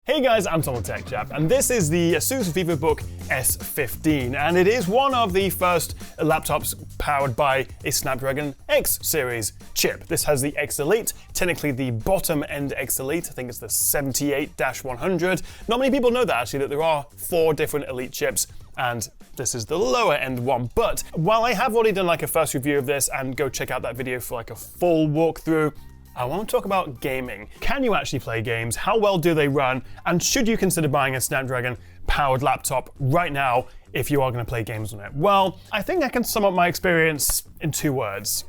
Hey guys, I'm Tom the Tech Chap, and this is the ASUS VivoBook S15, and it is one of the first laptops powered by a Snapdragon X series chip. This has the X Elite, technically the bottom-end X Elite. I think it's the 78-100. Not many people know that, actually, that there are 4 different Elite chips, and this is the lower-end one. But while I have already done like a first review of this, and go check out that video for like a full walkthrough, I want to talk about gaming. Can you actually play games? How well do they run? And should you consider buying a Snapdragon-powered laptop right now if you are going to play games on it? Well, I think I can sum up my experience in 2 words.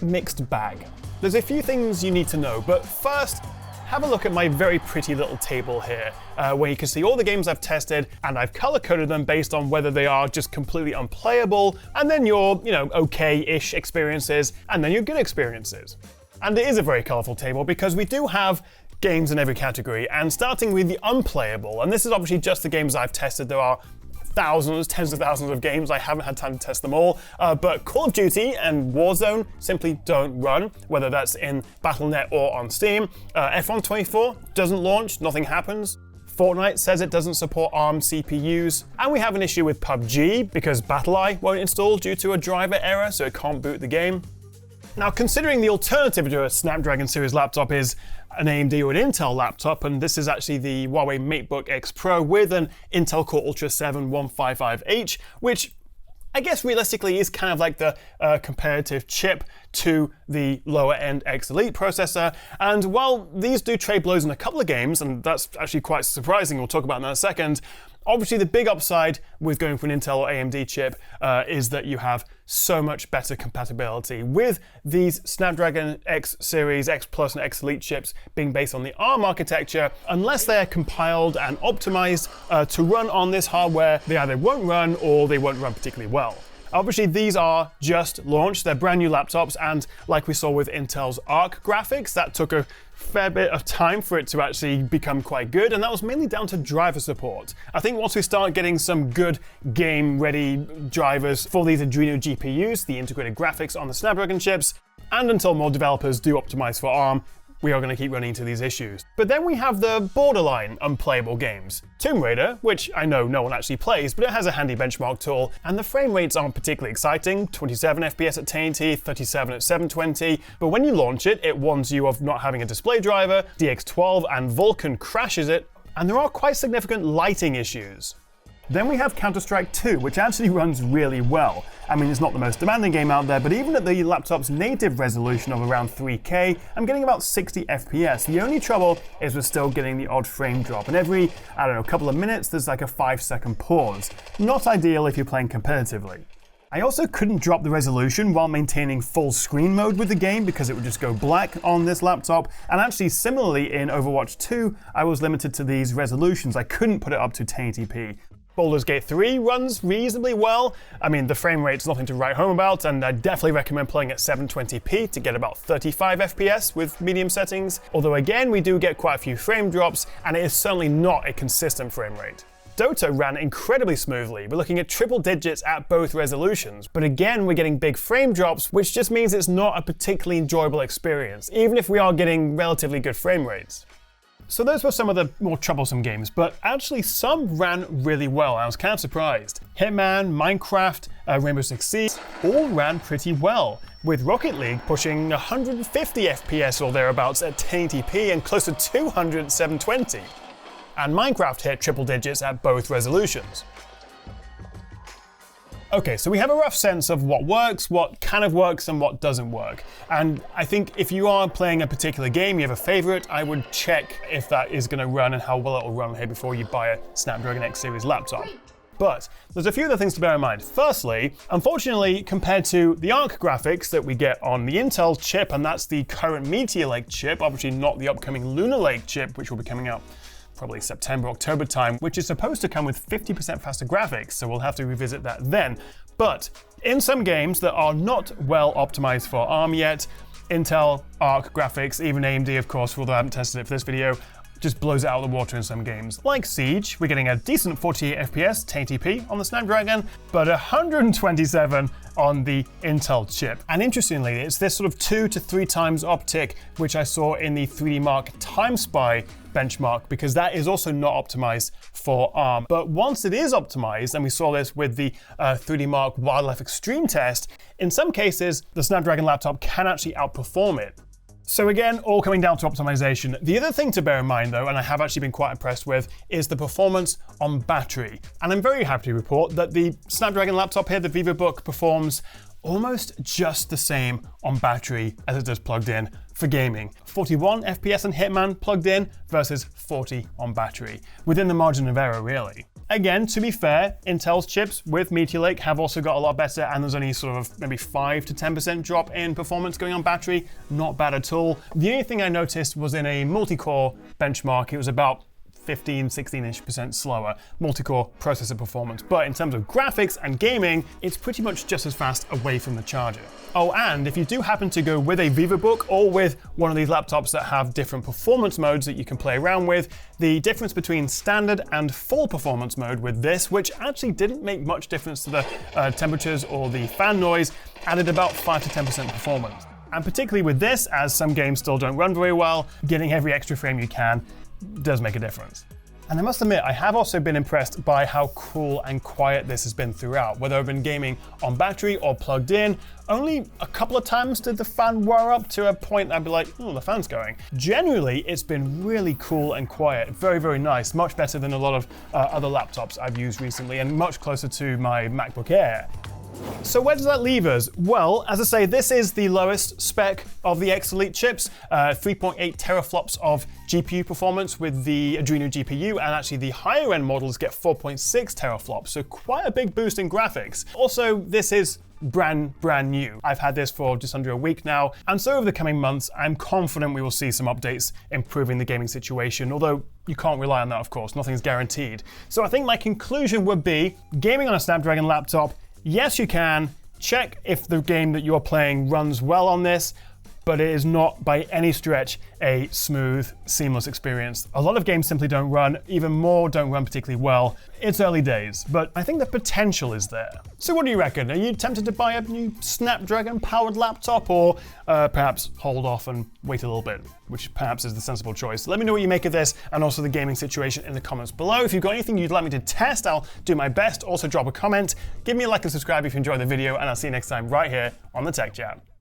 Mixed bag. There's a few things you need to know, but first, have a look at my very pretty little table here, where you can see all the games I've tested, and I've color-coded them based on whether they are just completely unplayable, and then your, okay-ish experiences, and then your good experiences. And it is a very colourful table because we do have games in every category, and starting with the unplayable, and this is obviously just the games I've tested. There are thousands, tens of thousands of games. I haven't had time to test them all, but Call of Duty and Warzone simply don't run, whether that's in Battle.net or on Steam. F1 24 doesn't launch, nothing happens. Fortnite says it doesn't support ARM CPUs, and we have an issue with PUBG because BattlEye won't install due to a driver error, so it can't boot the game. Now, considering the alternative to a Snapdragon series laptop is an AMD or an Intel laptop, and this is actually the Huawei MateBook X Pro with an Intel Core Ultra 7 155H, which I guess realistically is kind of like the comparative chip to the lower-end X Elite processor. And while these do trade blows in a couple of games, and that's actually quite surprising, we'll talk about that in a second, obviously the big upside with going for an Intel or AMD chip is that you have so much better compatibility. With these Snapdragon X Series, X Plus and X Elite chips being based on the ARM architecture, unless they are compiled and optimized to run on this hardware, they either won't run or they won't run particularly well. Obviously, these are just launched, they're brand new laptops, and like we saw with Intel's Arc graphics, that took a fair bit of time for it to actually become quite good, and that was mainly down to driver support. I think once we start getting some good game-ready drivers for these Adreno GPUs, the integrated graphics on the Snapdragon chips, and until more developers do optimize for ARM, we are going to keep running into these issues. But then we have the borderline unplayable games. Tomb Raider, which I know no one actually plays, but it has a handy benchmark tool, and the frame rates aren't particularly exciting, 27 FPS at 1080, 37 at 720, but when you launch it, it warns you of not having a display driver, DX12 and Vulkan crashes it, and there are quite significant lighting issues. Then we have Counter-Strike 2, which actually runs really well. I mean, it's not the most demanding game out there, but even at the laptop's native resolution of around 3K, I'm getting about 60 FPS. The only trouble is we're still getting the odd frame drop, and every, couple of minutes, there's like a 5-second pause. Not ideal if you're playing competitively. I also couldn't drop the resolution while maintaining full screen mode with the game because it would just go black on this laptop, and actually similarly in Overwatch 2, I was limited to these resolutions. I couldn't put it up to 1080p. Baldur's Gate 3 runs reasonably well. I mean, the frame rate's nothing to write home about, and I definitely recommend playing at 720p to get about 35 FPS with medium settings. Although again, we do get quite a few frame drops, and it is certainly not a consistent frame rate. Dota ran incredibly smoothly. We're looking at triple digits at both resolutions, but again, we're getting big frame drops, which just means it's not a particularly enjoyable experience, even if we are getting relatively good frame rates. So those were some of the more troublesome games, but actually some ran really well. I was kind of surprised. Hitman, Minecraft, Rainbow Six Siege all ran pretty well, with Rocket League pushing 150 FPS or thereabouts at 1080p and close to 200 at 720. And Minecraft hit triple digits at both resolutions. Okay, so we have a rough sense of what works, what kind of works, and what doesn't work. And I think if you are playing a particular game, you have a favorite, I would check if that is going to run and how well it will run here before you buy a Snapdragon X Series laptop. But there's a few other things to bear in mind. Firstly, unfortunately, compared to the Arc graphics that we get on the Intel chip, and that's the current Meteor Lake chip, obviously not the upcoming Lunar Lake chip, which will be coming out probably September, October time, which is supposed to come with 50% faster graphics, so we'll have to revisit that then. But in some games that are not well optimized for ARM yet, Intel, Arc graphics, even AMD, of course, although I haven't tested it for this video, just blows it out of the water in some games. Like Siege, we're getting a decent 48 FPS 1080p on the Snapdragon, but 127 on the Intel chip. And interestingly, it's this sort of 2 to 3 times uptick, which I saw in the 3D Mark TimeSpy benchmark, because that is also not optimized for ARM. But once it is optimized, and we saw this with the 3D Mark Wildlife Extreme test, in some cases, the Snapdragon laptop can actually outperform it. So again, all coming down to optimization. The other thing to bear in mind though, and I have actually been quite impressed with, is the performance on battery. And I'm very happy to report that the Snapdragon laptop here, the VivoBook, performs almost just the same on battery as it does plugged in for gaming. 41 FPS on Hitman plugged in versus 40 on battery, within the margin of error really. Again, to be fair, Intel's chips with Meteor Lake have also got a lot better, and there's only sort of maybe 5 to 10% drop in performance going on battery. Not bad at all. The only thing I noticed was in a multi-core benchmark, it was about 16-ish% slower multi-core processor performance. But in terms of graphics and gaming, it's pretty much just as fast away from the charger. Oh, and if you do happen to go with a VivoBook or with one of these laptops that have different performance modes that you can play around with, the difference between standard and full performance mode with this, which actually didn't make much difference to the temperatures or the fan noise, added about 5 to 10% performance. And particularly with this, as some games still don't run very well, getting every extra frame you can does make a difference. And I must admit, I have also been impressed by how cool and quiet this has been throughout. Whether I've been gaming on battery or plugged in, only a couple of times did the fan whir up to a point I'd be like, oh, the fan's going. Generally, it's been really cool and quiet. Very, very nice. Much better than a lot of other laptops I've used recently, and much closer to my MacBook Air. So where does that leave us? Well, as I say, this is the lowest spec of the X Elite chips, 3.8 teraflops of GPU performance with the Adreno GPU, and actually the higher end models get 4.6 teraflops, so quite a big boost in graphics. Also, this is brand new. I've had this for just under a week now, and so over the coming months, I'm confident we will see some updates improving the gaming situation, although you can't rely on that, of course, nothing's guaranteed. So I think my conclusion would be, gaming on a Snapdragon laptop, yes, you can. Check if the game that you're playing runs well on this, but it is not by any stretch a smooth, seamless experience. A lot of games simply don't run, even more don't run particularly well. It's early days, but I think the potential is there. So what do you reckon? Are you tempted to buy a new Snapdragon-powered laptop, or perhaps hold off and wait a little bit, which perhaps is the sensible choice? Let me know what you make of this, and also the gaming situation in the comments below. If you've got anything you'd like me to test, I'll do my best. Also drop a comment, give me a like and subscribe if you enjoyed the video, and I'll see you next time right here on the Tech Chat.